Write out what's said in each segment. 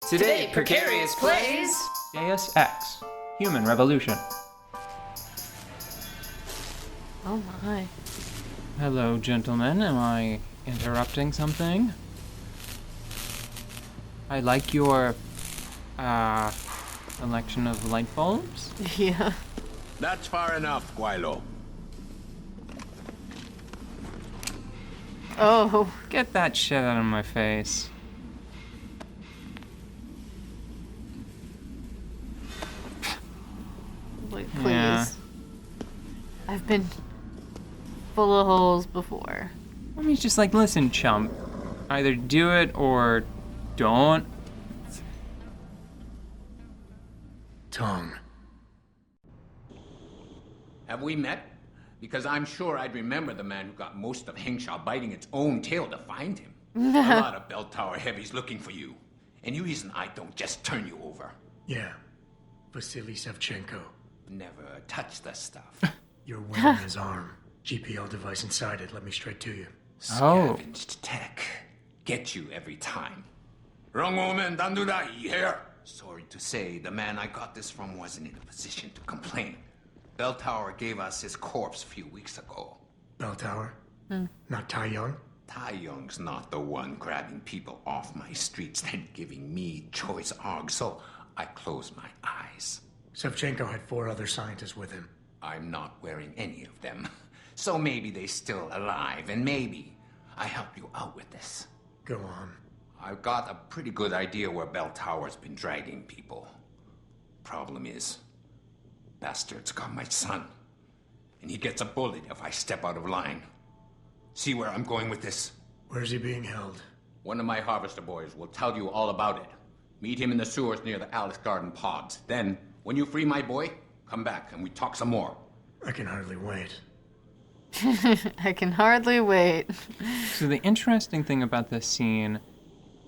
Today, Precarious plays Deus Ex, Human Revolution. Oh my. Hello, gentlemen. Am I interrupting something? I like your, selection of light bulbs. Yeah. That's far enough, Guilo. Oh. Get that shit out of my face. Please. Yeah. I've been full of holes before. Let me just listen, chump. Either do it or don't. Tongue. Have we met? Because I'm sure I'd remember the man who got most of Hengsha biting its own tail to find him. A lot of bell tower heavies looking for you. Any reason I don't just turn you over? Yeah. Vasily Sevchenko. Never touch the stuff. You're wearing his arm. GPL device inside it. Let me straight to you. Scavenged tech. Get you every time. Wrong woman, don't do that, you hear? Sorry to say, the man I got this from wasn't in a position to complain. Bell Tower gave us his corpse a few weeks ago. Bell Tower? Not Tai Young? Tai Young's not the one grabbing people off my streets and giving me choice args, so I close my eyes. Sevchenko had 4 other scientists with him. I'm not wearing any of them. So maybe they're still alive, and maybe I help you out with this. Go on. I've got a pretty good idea where Bell Tower's been dragging people. Problem is, bastard's got my son. And he gets a bullet if I step out of line. See where I'm going with this? Where's he being held? One of my harvester boys will tell you all about it. Meet him in the sewers near the Alice Garden pods. Then, when you free my boy, come back and we talk some more. I can hardly wait. I can hardly wait. So the interesting thing about this scene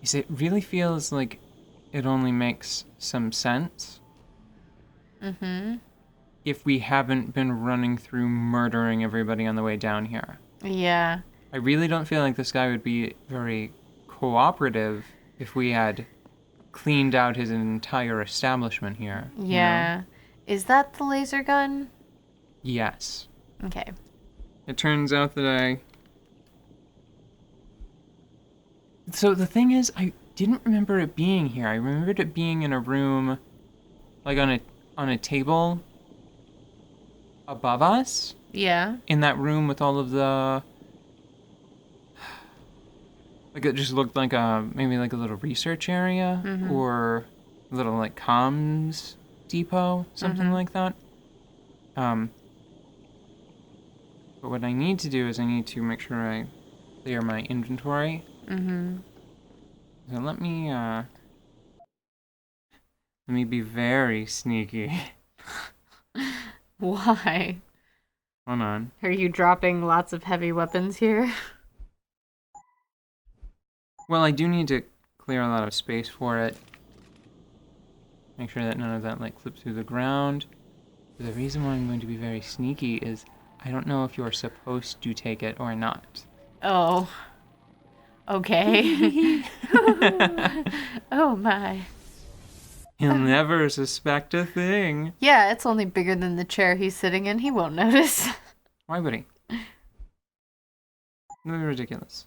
is it really feels like it only makes some sense. If we haven't been running through murdering everybody on the way down here. Yeah. I really don't feel like this guy would be very cooperative if we had cleaned out his entire establishment here. Yeah. You know? Is that the laser gun? Yes. Okay. It turns out that So the thing is, I didn't remember it being here. I remembered it being in a room, on a table above us. Yeah. In that room with all of the... it just looked like maybe a little research area or a little comms depot, something like that. But what I need to do is I need to make sure I clear my inventory. So let me be very sneaky. Why? Hold on. Are you dropping lots of heavy weapons here? Well, I do need to clear a lot of space for it. Make sure that none of that slips through the ground. But the reason why I'm going to be very sneaky is I don't know if you're supposed to take it or not. Oh. Okay. Oh my. He'll never suspect a thing. Yeah, it's only bigger than the chair he's sitting in. He won't notice. Why would he? Really ridiculous.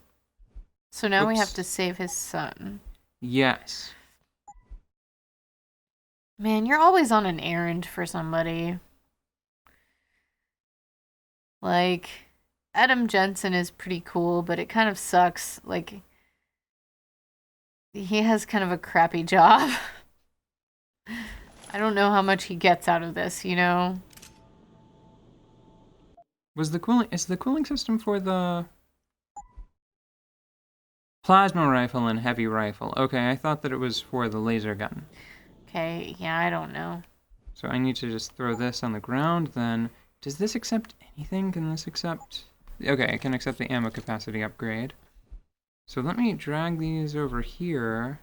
So now we Oops. have to save his son. Yes. Man, you're always on an errand for somebody. Adam Jensen is pretty cool, but it kind of sucks. He has kind of a crappy job. I don't know how much he gets out of this, you know? Is the cooling system for the plasma rifle and heavy rifle? Okay, I thought that it was for the laser gun. Okay, yeah, I don't know. So I need to just throw this on the ground then. Does this accept anything? Can this accept... Okay, it can accept the ammo capacity upgrade. So let me drag these over here.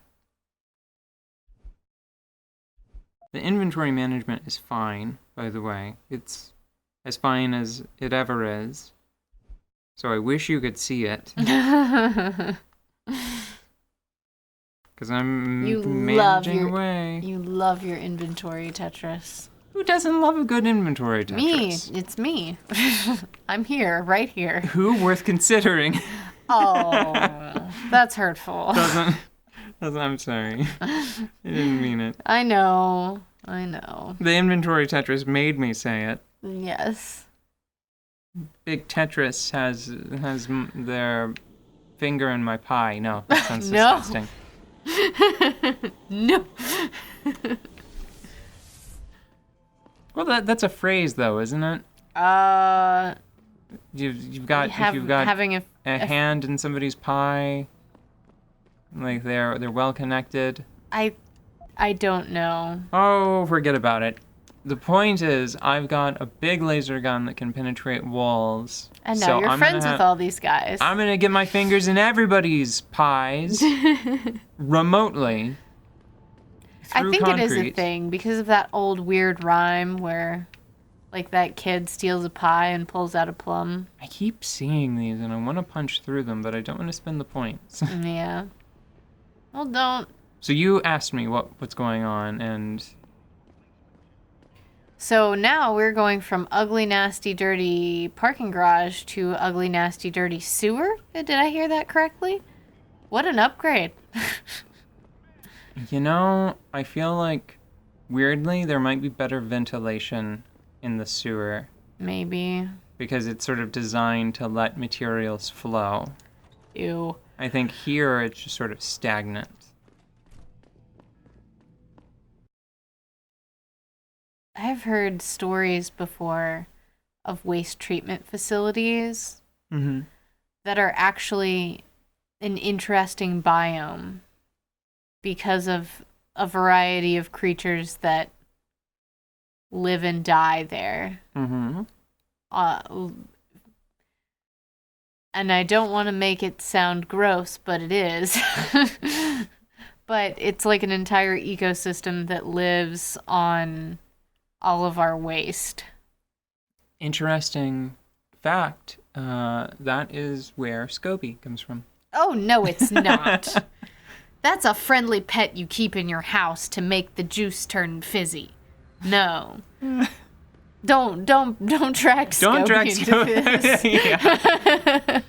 The inventory management is fine, by the way. It's as fine as it ever is. So I wish you could see it. Because I'm You love managing your away. You love your inventory, Tetris. Who doesn't love a good inventory, Tetris? Me. It's me. I'm here, right here. Who worth considering? Oh, that's hurtful. I'm sorry. I didn't mean it. I know. I know. The inventory Tetris made me say it. Yes. Big Tetris has their finger in my pie. No, that sounds No. disgusting. No. Well, that's a phrase though, isn't it? You've got having a hand in somebody's pie, like they're well connected. I don't know. Oh, forget about it. The point is, I've got a big laser gun that can penetrate walls. And now so you're friends with all these guys. I'm gonna get my fingers in everybody's pies remotely. I think concrete. it is a thing because of that old weird rhyme where, like, that kid steals a pie and pulls out a plum. I keep seeing these and I want to punch through them, but I don't want to spend the points. Yeah. Well, don't. So you asked me what's going on, and So now we're going from ugly, nasty, dirty parking garage to ugly, nasty, dirty sewer? Did I hear that correctly? What an upgrade. you know, I feel like weirdly there might be better ventilation in the sewer Maybe. because it's sort of designed to let materials flow. Ew. I think here it's just sort of stagnant. I've heard stories before of waste treatment facilities Mm-hmm. that are actually an interesting biome because of a variety of creatures that live and die there. Mm-hmm. And I don't want to make it sound gross, but it is. But it's like an entire ecosystem that lives on all of our waste. Interesting fact. That is where SCOBY comes from. Oh, no, it's not. That's a friendly pet you keep in your house to make the juice turn fizzy. No. Don't drag SCOBY Don't drag into SCOBY. this. Yeah.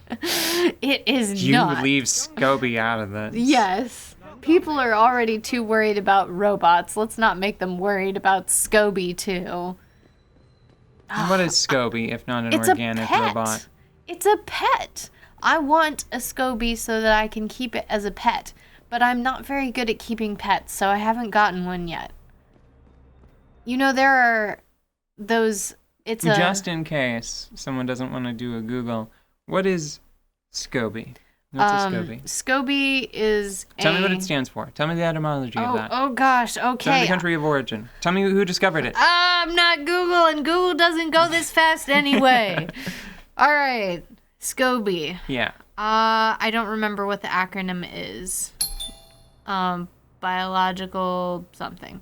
It is You not. leave SCOBY out of this. Yes. People are already too worried about robots. Let's not make them worried about SCOBY, too. What is SCOBY if not an It's organic a pet. robot? It's a pet. I want a SCOBY so that I can keep it as a pet. But I'm not very good at keeping pets, so I haven't gotten one yet. You know, there are those... Just in case someone doesn't want to do a Google, what is SCOBY? What's a SCOBY? SCOBY is Tell me what it stands for. Tell me the etymology of that. Oh gosh, Tell me okay. the country of origin. Tell me who discovered it. I'm not Google, and Google doesn't go this fast anyway. All right, SCOBY. Yeah. I don't remember what the acronym is. Biological something.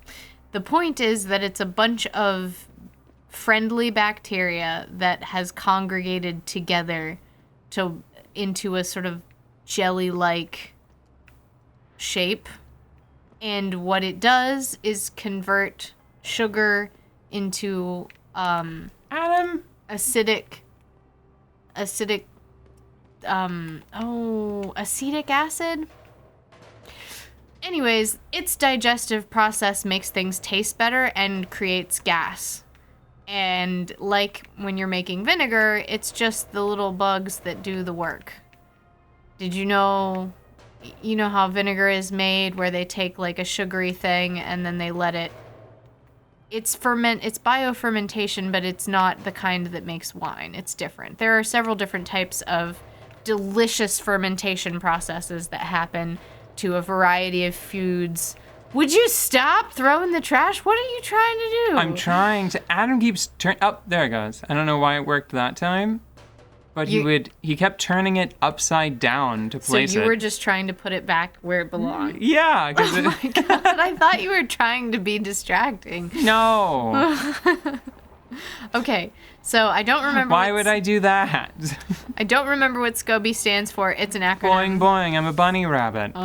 The point is that it's a bunch of friendly bacteria that has congregated together into a sort of jelly-like shape. And what it does is convert sugar into acetic acetic acid. Anyways, its digestive process makes things taste better and creates gas. And like when you're making vinegar, it's just the little bugs that do the work. Did you know how vinegar is made, where they take like a sugary thing and then they let it... It's biofermentation, but it's not the kind that makes wine. It's different. There are several different types of delicious fermentation processes that happen to a variety of foods. Would you stop throwing the trash? What are you trying to do? I'm trying to... Adam keeps turning... Oh, there it goes. I don't know why it worked that time. But he kept turning it upside down to place it. So you were just trying to put it back where it belonged. Yeah. Oh my god, I thought you were trying to be distracting. No. Okay, so I don't remember. Why would I do that? I don't remember what SCOBY stands for. It's an Boing, acronym. boing, I'm a bunny rabbit.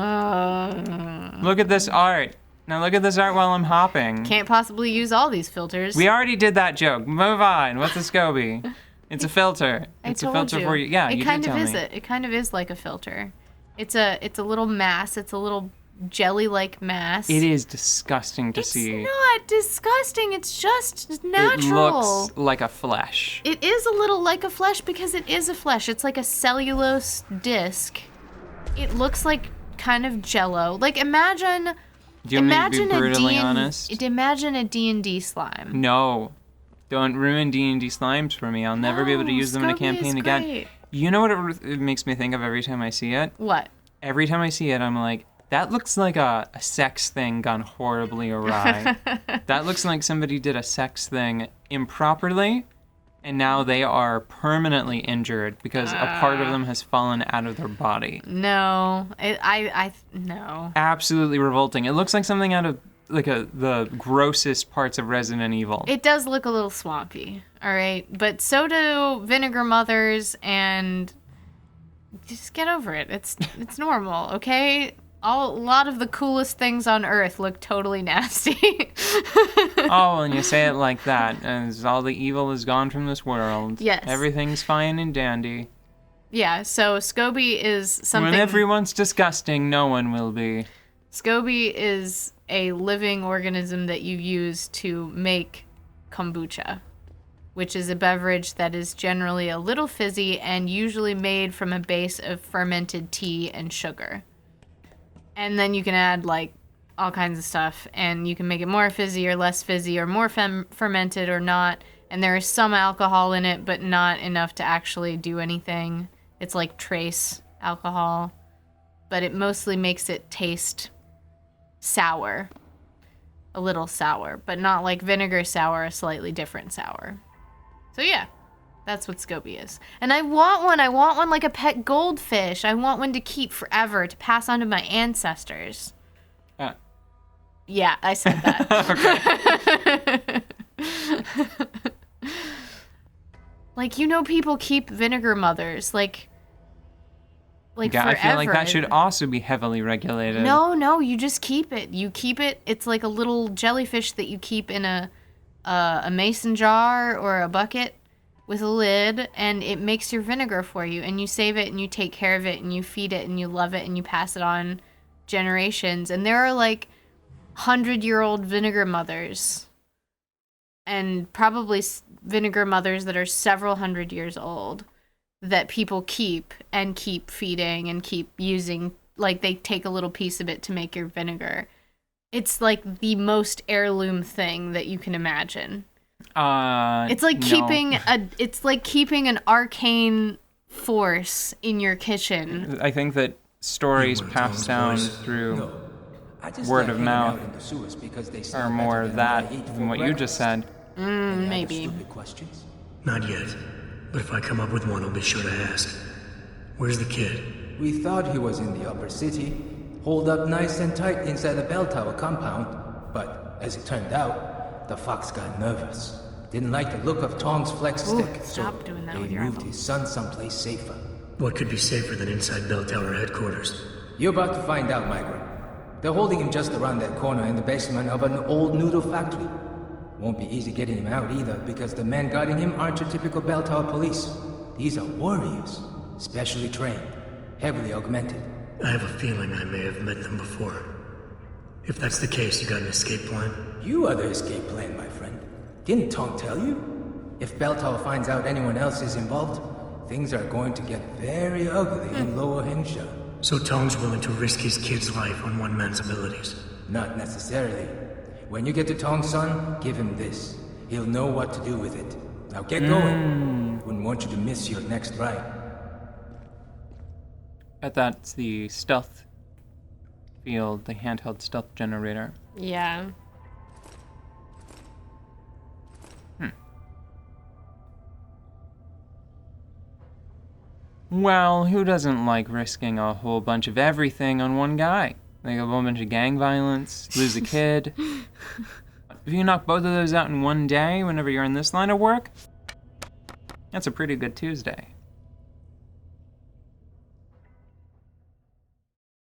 Look at this art. Now look at this art while I'm hopping. Can't possibly use all these filters. We already did that joke. Move on. What's a SCOBY? It's a filter. It's a told filter you. for you. Yeah, it you kind did of tell is me. it. It kind of is like a filter. It's a little mass. It's a little jelly-like mass. It is disgusting to It's see. not disgusting. It's just It natural. looks like a flesh. It is a little like a flesh because it is a flesh. It's like a cellulose disc. It looks like kind of jello. Like imagine Do you want me imagine to be brutally a honest? Imagine a D&D slime. No. Don't ruin D&D slimes for me. I'll never be able to use them in a SCOBY campaign is again. great. You know what it makes me think of every time I see it? What? Every time I see it, I'm like, that looks like a sex thing gone horribly awry. That looks like somebody did a sex thing improperly, and now they are permanently injured because a part of them has fallen out of their body. No. No. Absolutely revolting. It looks like something out of like the grossest parts of Resident Evil. It does look a little swampy, all right? But so do vinegar mothers, and just get over it. It's normal, okay? A lot of the coolest things on Earth look totally nasty. Oh, and you say it like that, as all the evil is gone from this world. Yes. Everything's fine and dandy. Yeah, so SCOBY is something... When everyone's disgusting, no one will be. SCOBY is a living organism that you use to make kombucha, which is a beverage that is generally a little fizzy and usually made from a base of fermented tea and sugar. And then you can add, like, all kinds of stuff, and you can make it more fizzy or less fizzy or more fermented or not. And there is some alcohol in it, but not enough to actually do anything. It's like trace alcohol, but it mostly makes it taste sour. A little sour, but not like vinegar sour, a slightly different sour. So yeah, that's what SCOBY is. And I want one like a pet goldfish. I want one to keep forever, to pass on to my ancestors. Yeah, I said that. Like, you know, people keep vinegar mothers, like Yeah, forever. I feel like that should also be heavily regulated. No, you just keep it. You keep it. It's like a little jellyfish that you keep in a mason jar or a bucket with a lid, and it makes your vinegar for you, and you save it and you take care of it and you feed it and you love it and you pass it on generations. And there are like 100-year-old vinegar mothers, and probably vinegar mothers that are several hundred years old, that people keep feeding and keep using. Like, they take a little piece of it to make your vinegar. It's like the most heirloom thing that you can imagine. It's like no. it's like keeping an arcane force in your kitchen. I think that stories You want passed Tom's down voice? through I just word like of hanging mouth out in the sewers because they are sound more better than that what I eat than for what you just breakfast. said. Any other Maybe. stupid questions? Not yet. But if I come up with one, I'll be sure to ask. Where's the kid? We thought he was in the upper city, holed up nice and tight inside the bell tower compound. But as it turned out, the fox got nervous. Didn't like the look of Tong's flex Ooh, stick, stop so doing that they with your moved iPhone. his son someplace safer. What could be safer than inside Bell Tower headquarters? You're about to find out, Migrant. They're holding him just around that corner in the basement of an old noodle factory. Won't be easy getting him out either, because the men guarding him aren't your typical bell tower police. These are warriors, specially trained, heavily augmented. I have a feeling I may have met them before. If that's the case, you got an escape plan? You are the escape plan, my friend. Didn't Tong tell you? If Bell Tower finds out anyone else is involved, things are going to get very ugly in Lower Henshaw. So Tong's willing to risk his kid's life on one man's abilities. Not necessarily. When you get to Tong's son, give him this. He'll know what to do with it. Now get going. Wouldn't want you to miss your next ride. But that's the stealth field, the handheld stealth generator. Yeah. Well, who doesn't like risking a whole bunch of everything on one guy? Like a whole bunch of gang violence, lose a kid. if you knock both of those out in one day whenever you're in this line of work, that's a pretty good Tuesday.